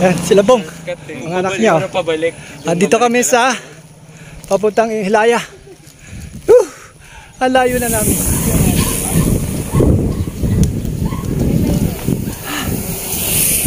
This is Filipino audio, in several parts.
Yan, sila Bong. Ang anak niya. Dito kami sa papuntang Hilaya. Ang layo na namin.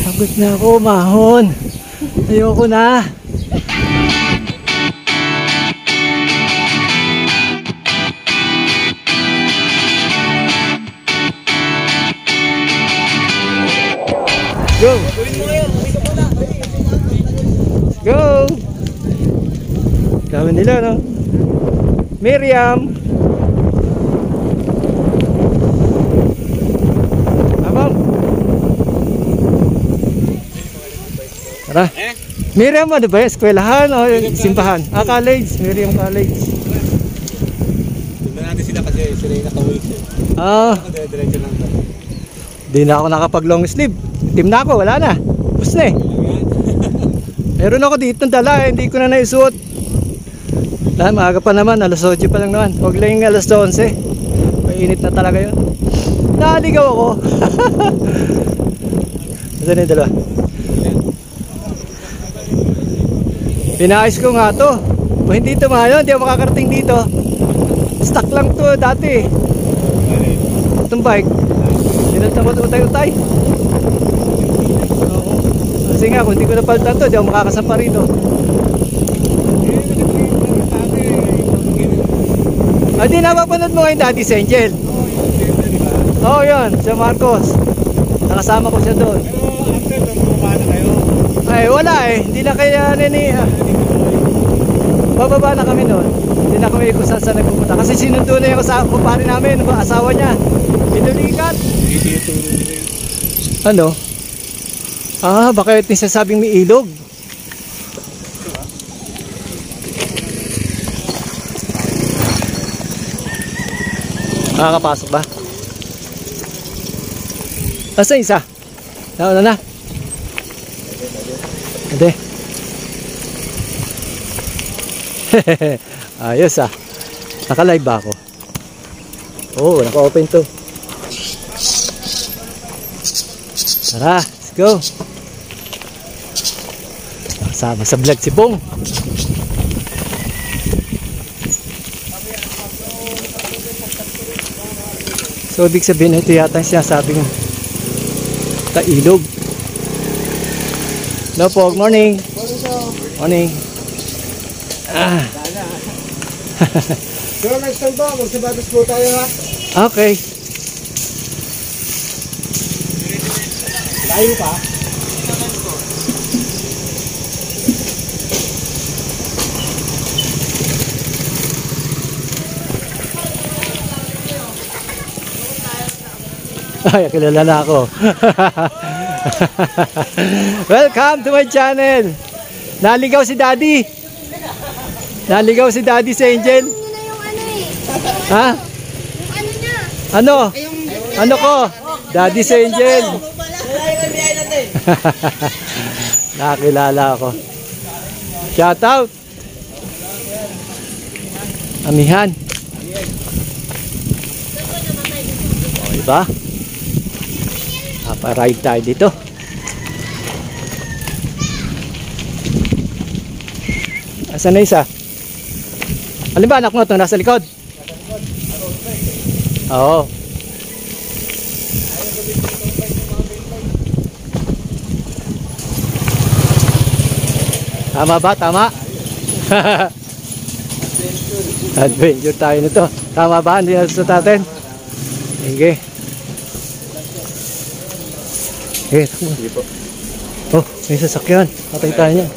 Pagod na ako, mahon. Ayoko na. Go! Go! Kami nila, no? Miriam! Abang! Tara! Miriam, ano ba yan? Eskwelahan o simbahan? College. Miriam College. Tignan natin sila kasi sila yung nakawig. Diretso lang. Di na ako nakapag long sleeve. Team na ako, wala na. Bus na eh. Meron ako dito ng dala, hindi ko na naisuot. Maaga pa naman, alas 8 pa lang naman. Huwag lang yung alas 11. Mainit na talaga yun. Naligaw ako. Saan yung dalawa? Pinaayos ko nga to. Kung hindi ito mga yun, hindi ako makakarating dito. Stuck lang to dati. Itong bike. Utay-utay. Kasi nga, kung hindi ko napalitan to, di ako makakasampa rito. Di napapanood mo ngayon Daddy Angel? Oo, yun, si Marcos. Nakasama ko siya doon. Pero after, bumaba na kayo? Ay, wala eh. Hindi na kaya bababa na kami noon. Hindi na kami kung saan nagpupunta. Kasi sinundo na yung kumpare namin, asawa niya. Pinulikat. Ano? Baka ito yung sasabing may ilog. Makakapasok ba? Asa isa? Nauna na? Ade. Ayos Naka-live ba ako? Oo, naka-open to. Tara, let's go. Sama sa vlog si Bong. So, ibig sabihin ito yata yung sinasabing ilog. Hello po, good morning. Morning. So, next time ba? Magsabatas po tayo ha? Okay. Layo pa? Ay, kilala na ako. Welcome to my channel. Naligaw si Daddy. Naligaw si Daddy sa Angel. Ha? Ano? Ano ko? Daddy sa Angel. Nakilala ako. Shout out. Amihan. O, iba? Pa-ride tayo dito. Asan na isa? Alin ba anak mo ito? Nasa likod? Oo. Tama ba? Tama? Adventure tayo nito. Tama ba? Hindi nasusot natin? Sige. Sige po. Oh, may sasakyan. Patay tayo niya.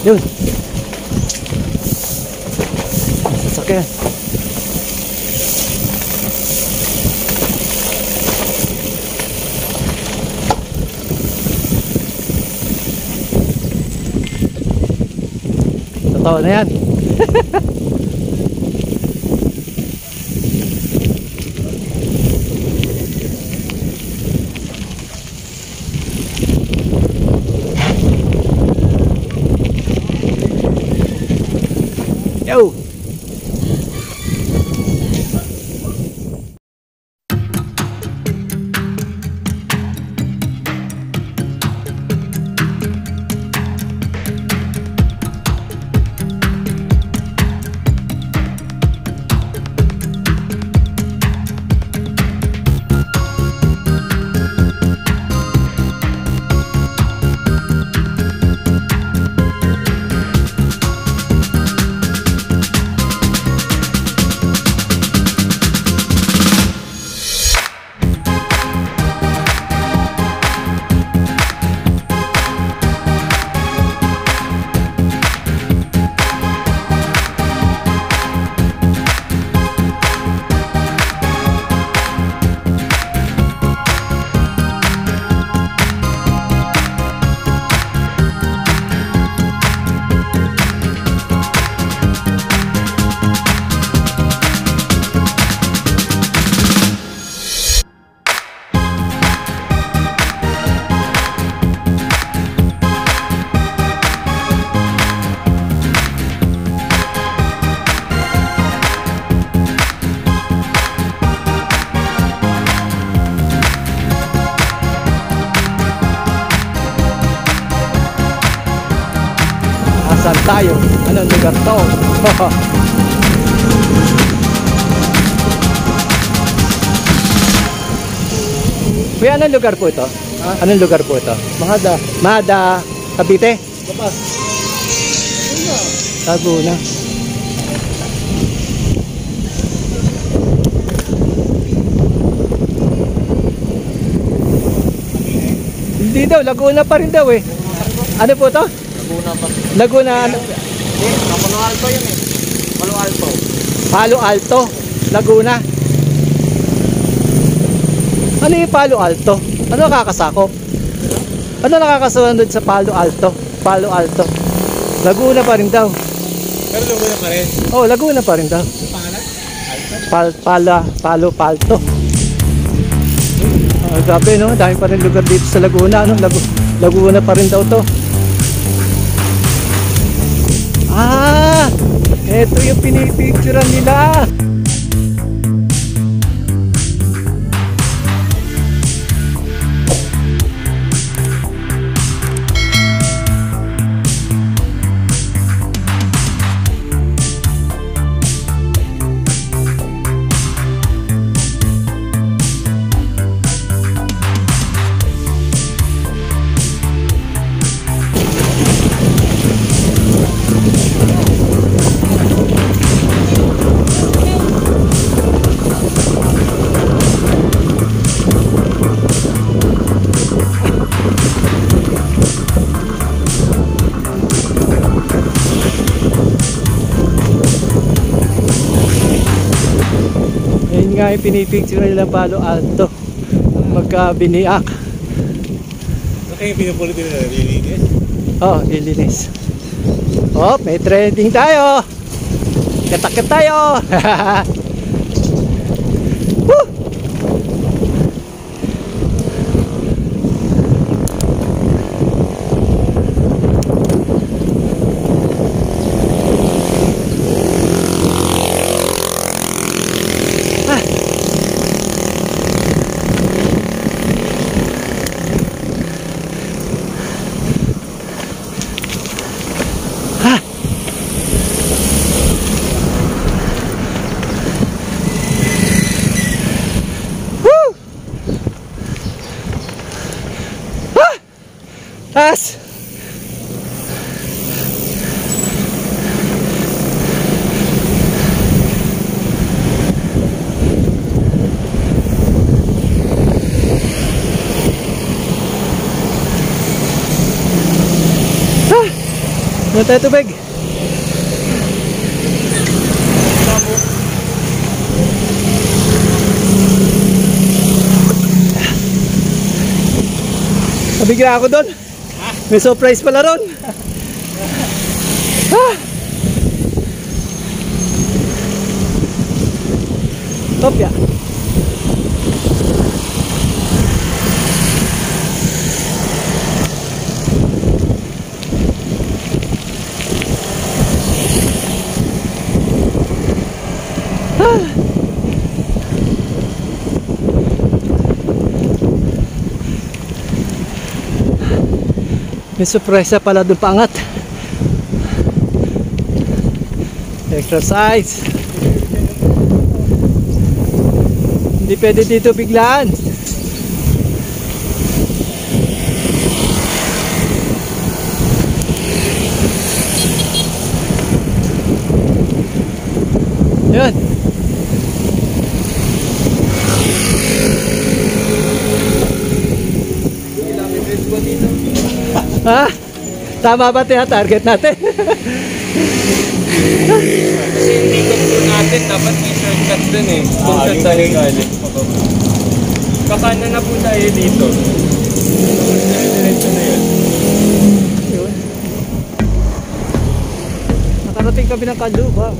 Yun. May sasakyan. Totoo na yan. Yo! Saan tayo? Anong lugar to? Kuya, anong lugar po ito? Anong lugar po ito? Mahada, Cavite? Laguna. Hindi daw, Laguna pa rin daw eh. Ano po to? Laguna pa. Laguna, ano? Hindi, Palo Alto yun eh. Palo Alto. Palo Alto, Laguna. Ano yung Palo Alto? Ano nakakasakop? Ano nakakasunod sa Palo Alto? Palo Alto. Laguna pa rin daw. Pero Laguna pa rin. Oh, Laguna pa rin daw. Pangalan? Palo Palto. Grabe no, dami pa rin lugar dito sa Laguna, no? Laguna pa rin daw to. Ah, eto yung pinipicturean nila. Ayun nga yung pinipicture nila Palo Alto. Magkabiniak. Ano yung pinupulit nila? Lilinis? Oh, lilinis. Oh, may trending tayo. Katakit tayo. Woo! As ano tayo tubig? Nabigla ako doon. May surprise pala ron. Topya. May surprise pala doon pangat. Exercise. Hindi pwede dito biglaan. Yan. Ha? Tama ba tina-target natin? Kasi hindi ko po natin, dapat may shortcut dun eh. Kung saan tayo galing. Kakana na po tayo dito. Diretso na yun. Yun. Nakarating kami ng Kaluba.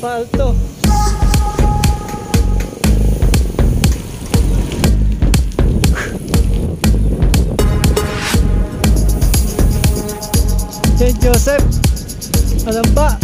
Papa-alto. St. Joseph. Alam ba?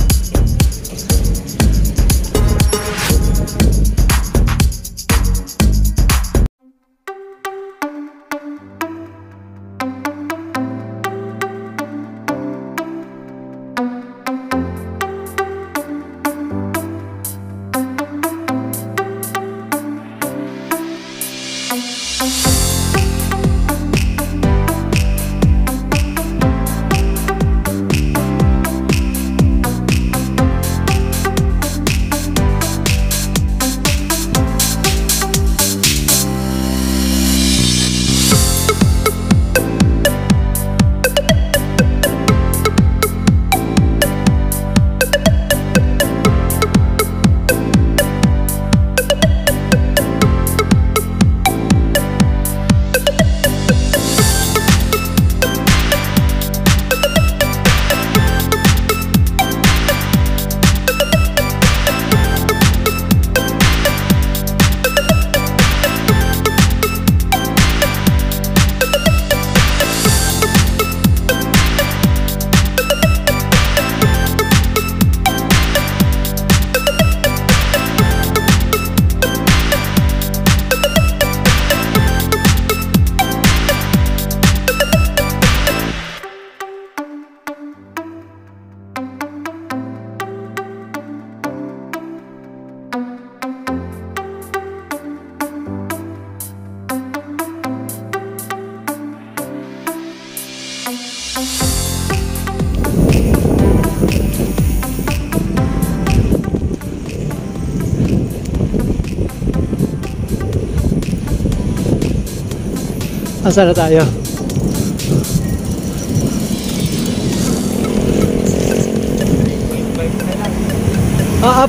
Asan na tayo?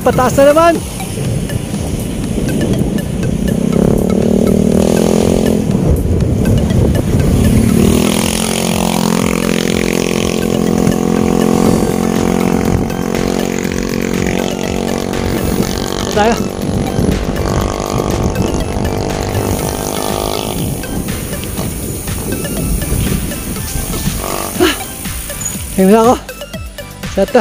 Pataas na naman. Tayo. Tingnan ako. Sata.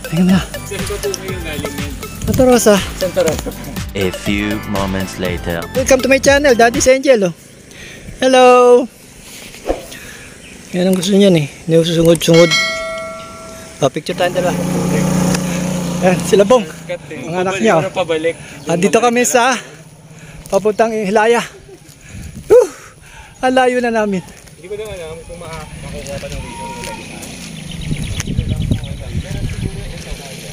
Tingnan na. Saan ko po kayo galing yan? Santa Rosa. Santa Rosa. A few moments later. Welcome to my channel, Daddy's Angel. Oh. Hello. Yan ang gusto niyan eh. Hindi ko susungod-sungod. Picture tayo dala. Yan, sila Bong. Ang anak niya. Oh. Dito kami sa papuntang Hilaya. Ang layo na namin. Hindi ko lang alam kung makakuha pa ng video.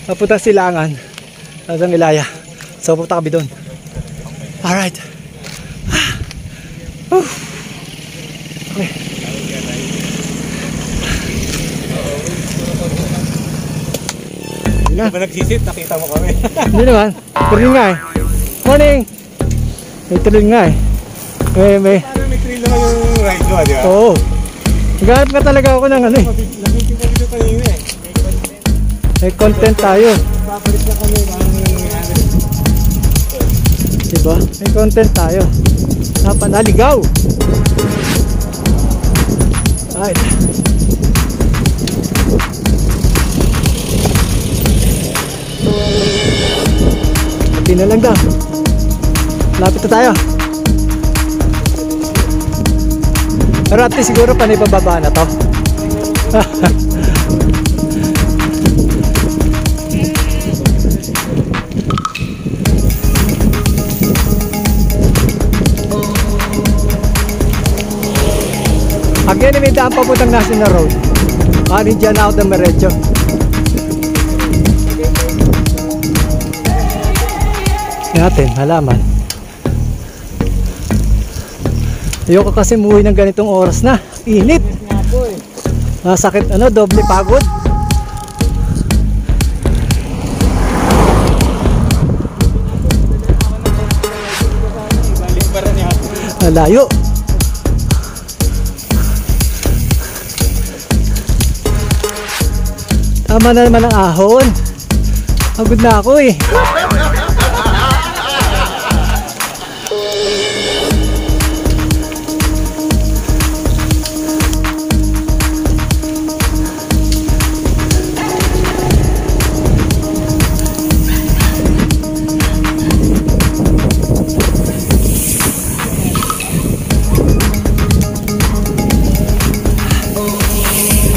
Papuntang Silangan. Hanggang Hilaya. So pupunta kami doon. Alright. Okay. Hindi ba nagsisit? Nakita mo kami. Hindi naman. Tuloy nga eh. Morning! May tuloy nga eh. May. Parang may trail naman yung ride mo, di ba? Oo. Naghanap ka talaga ako ng ano eh. Nag-video pa video kanina eh. May content tayo. Papalit na kami. Diba? May content tayo. Napanaligaw. Alright. Pati na lang daw. Lapit na tayo. Pero at least siguro panay pababa na to. Again, may daan papuntang National Road. Kanin dyan out ng Merecho. Natin, halaman. Ayoko kasi umuwi ng ganitong oras na. Init. Sakit ano, doble pagod. Layo. Tama na naman ang ahon. Pagod na ako eh.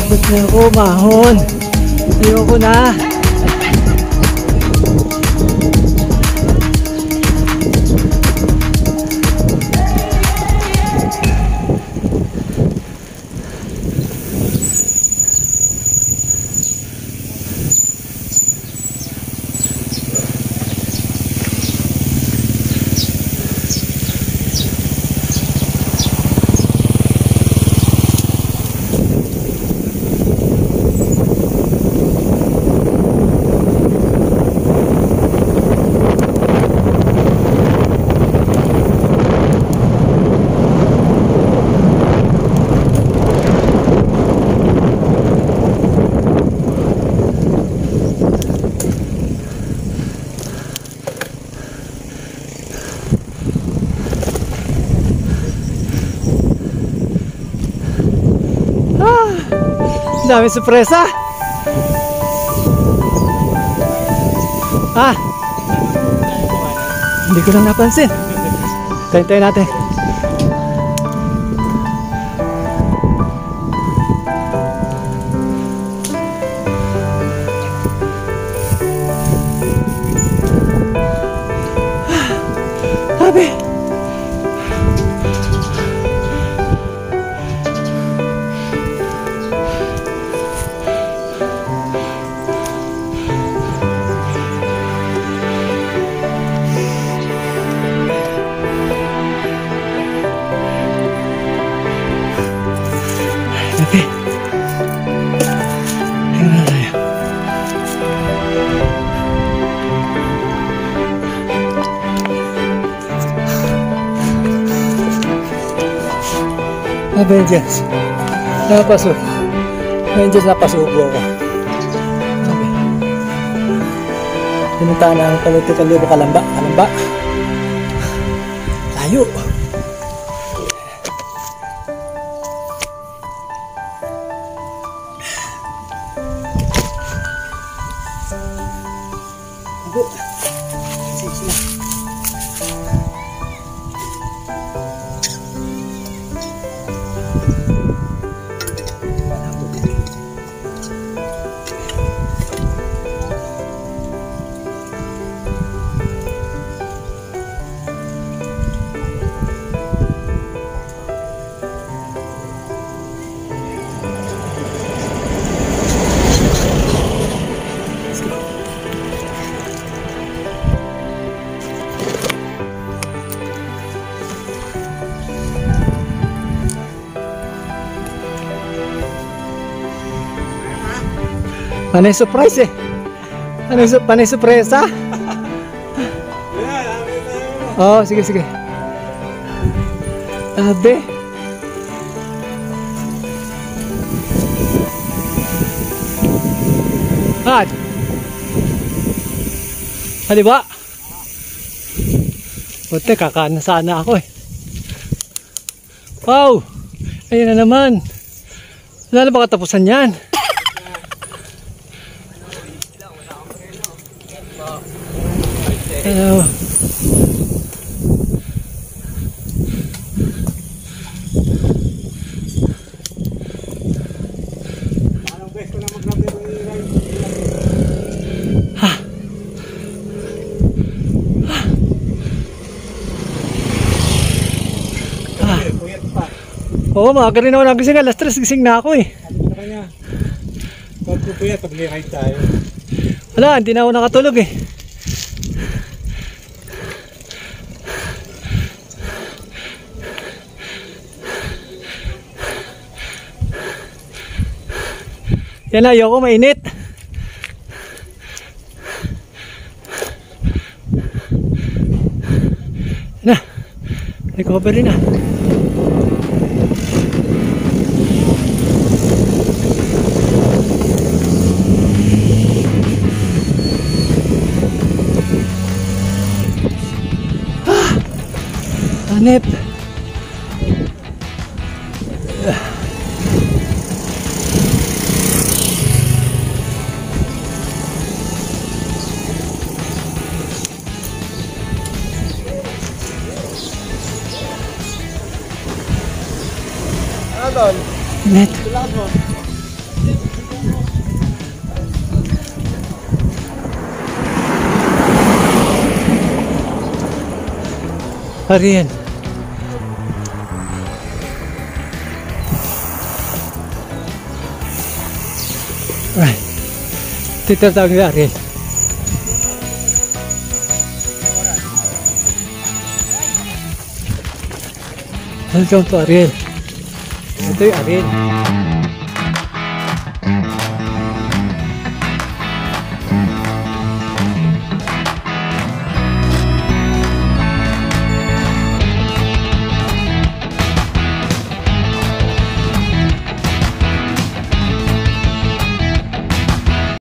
Pagod na ako, mahon. Ayoko na. Dami sorpresa. Hindi ko lang napansin. Tayo natin. Sabi. Okay. Tingnan na tayo. Avengers. Avengers, napasubo ako. Okay. Pinuntahan na ang political libo Kalamba. Layo. Panay surprise eh. Panay surpresa. Oh, sige. Abe. Haliba. Buti kakaan na sana ako eh. Wow. Ayun na naman. Wala na ba katapusan yan? Hello. Oo, maaga rin ako nagising. Alas 3 gising na ako eh. Sabi ko na kanya, pag pupuyat, pag-ride tayo. Wala, hindi na ako nakatulog eh. Yan na, ayoko mainit. Yan na, recovery na. Hanep. Net. Ariel. Ay. Titatawag ni Ariel. Welcome to Ariel. Ito yung Ariel.